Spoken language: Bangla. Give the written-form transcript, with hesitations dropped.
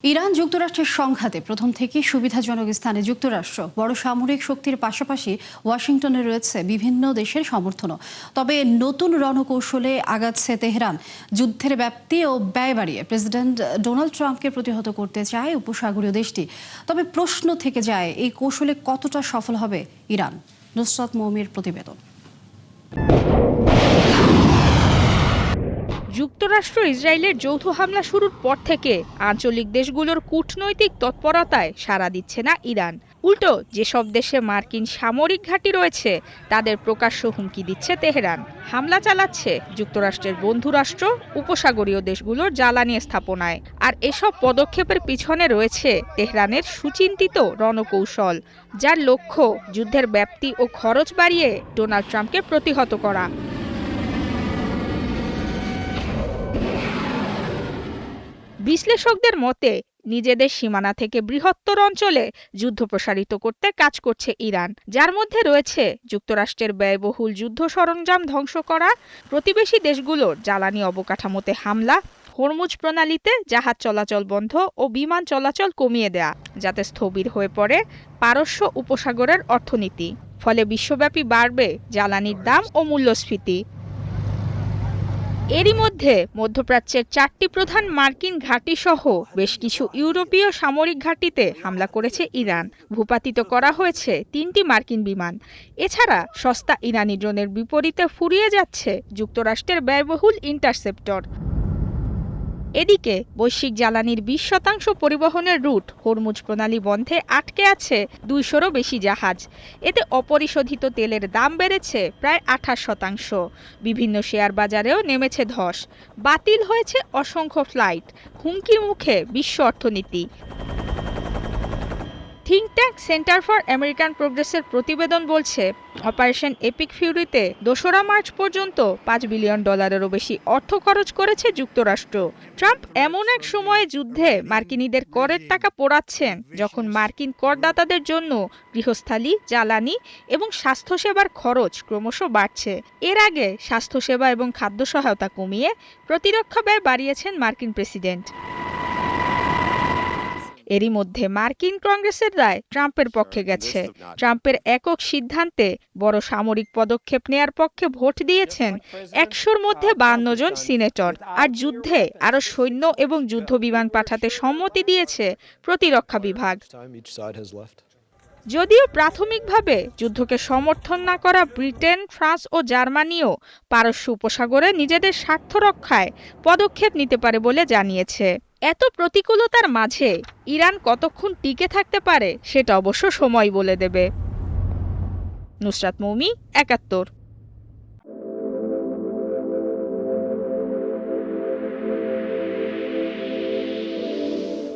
ইরান যুক্তরাষ্ট্রের সংঘাতে প্রথম থেকেই সুবিধাজনক স্থানে যুক্তরাষ্ট্র বড় সামরিক শক্তির পাশাপাশি ওয়াশিংটনে রয়েছে বিভিন্ন দেশের সমর্থনও। তবে নতুন রণকৌশলে আগাচ্ছে তেহরান। যুদ্ধের ব্যাপ্তি ও ব্যয় বাড়িয়ে প্রেসিডেন্ট ডোনাল্ড ট্রাম্পকে প্রতিহত করতে চায় উপসাগরীয় দেশটি। তবে প্রশ্ন থেকে যায়, এই কৌশলে কতটা সফল হবে ইরান? নুসরাত মৌমির প্রতিবেদন। যুক্তরাষ্ট্র ইসরায়েলের যৌথ হামলা শুরুর পর থেকে আঞ্চলিক দেশগুলোর কূটনৈতিক তৎপরতায় সাড়া দিচ্ছে না ইরান। উল্টো যেসব দেশে মার্কিন সামরিক ঘাঁটি রয়েছে তাদের প্রকাশ্য হুমকি দিচ্ছে তেহরান। হামলা চালাচ্ছে যুক্তরাষ্ট্রের বন্ধুরাষ্ট্র উপসাগরীয় দেশগুলোর জ্বালানি স্থাপনায়। আর এসব পদক্ষেপের পিছনে রয়েছে তেহরানের সুচিন্তিত রণকৌশল, যার লক্ষ্য যুদ্ধের ব্যাপ্তি ও খরচ বাড়িয়ে ডোনাল্ড ট্রাম্পকে প্রতিহত করা। বিশ্লেষকদের মতে নিজেদের সীমানা থেকে বৃহত্তর অঞ্চলে যুদ্ধ প্রসারিত করতে কাজ করছে ইরান, যার মধ্যে রয়েছে যুক্তরাষ্ট্রের ব্যয়বহুল যুদ্ধ সরঞ্জাম ধ্বংস করা, প্রতিবেশী দেশগুলোর জ্বালানি অবকাঠামোতে হামলা, হরমুজ প্রণালীতে জাহাজ চলাচল বন্ধ ও বিমান চলাচল কমিয়ে দেয়া, যাতে স্থবির হয়ে পড়ে পারস্য উপসাগরের অর্থনীতি। ফলে বিশ্বব্যাপী বাড়বে জ্বালানির দাম ও মূল্যস্ফীতি। এরই মধ্যে মধ্যপ্রাচ্যের 4টি প্রধান মার্কিন ঘাঁটি সহ বেশ কিছু ইউরোপীয় সামরিক ঘাঁটিতে হামলা করেছে ইরান। ভূপাতিত করা হয়েছে 3টি মার্কিন বিমান। এছাড়া সস্তা ইরানি ড্রোনের বিপরীতে ফুরিয়ে যাচ্ছে যুক্তরাষ্ট্রের ব্যয়বহুল ইন্টারসেপ্টর। এদিকে বৈশ্বিক জ্বালানির 20% পরিবহনের রুট হরমুজ প্রণালী বন্ধে আটকে আছে 200-রও বেশি জাহাজ। এতে অপরিশোধিত তেলের দাম বেড়েছে প্রায় 28%। বিভিন্ন শেয়ার বাজারেও নেমেছে ধস। বাতিল হয়েছে অসংখ্য ফ্লাইট। হুমকির মুখে বিশ্ব অর্থনীতি। Think tank center for American প্রোগ্রেসের প্রতিবেদন বলছে, অপারেশন এপিক ফিউরিতে 2রা মার্চ পর্যন্ত $5 বিলিয়নেরও বেশি অর্থ খরচ করেছে যুক্তরাষ্ট্র। ট্রাম্প এমন এক সময়ে যুদ্ধে মার্কিনীদের করের টাকা পোড়াচ্ছেন যখন মার্কিন করদাতাদের জন্য গৃহস্থালী, জ্বালানি এবং স্বাস্থ্যসেবার খরচ ক্রমশ বাড়ছে। এর আগে স্বাস্থ্যসেবা এবং খাদ্য সহায়তা কমিয়ে প্রতিরক্ষা ব্যয় বাড়িয়েছেন মার্কিন প্রেসিডেন্ট। এরই মধ্যে মার্কিন কংগ্রেসের রায় ট্রাম্পের পক্ষে গেছে। ট্রাম্পের একক সিদ্ধান্তে বড় সামরিক পদক্ষেপ নেয়ার পক্ষে ভোট দিয়েছেন 100-র মধ্যে 52 জন সিনেটর। আর যুদ্ধে আরও সৈন্য এবং যুদ্ধবিমান পাঠাতে সম্মতি দিয়েছে প্রতিরক্ষা বিভাগ। যদিও প্রাথমিকভাবে যুদ্ধকে সমর্থন না করা ব্রিটেন, ফ্রান্স ও জার্মানিও পারস্য উপসাগরে নিজেদের স্বার্থ রক্ষায় পদক্ষেপ নিতে পারে বলে জানিয়েছে। এত প্রতিকূলতার মাঝে ইরান কতক্ষণ টিকে থাকতে পারে সেটা অবশ্য সময় বলে দেবে। নুসরাত মৌমি, 71।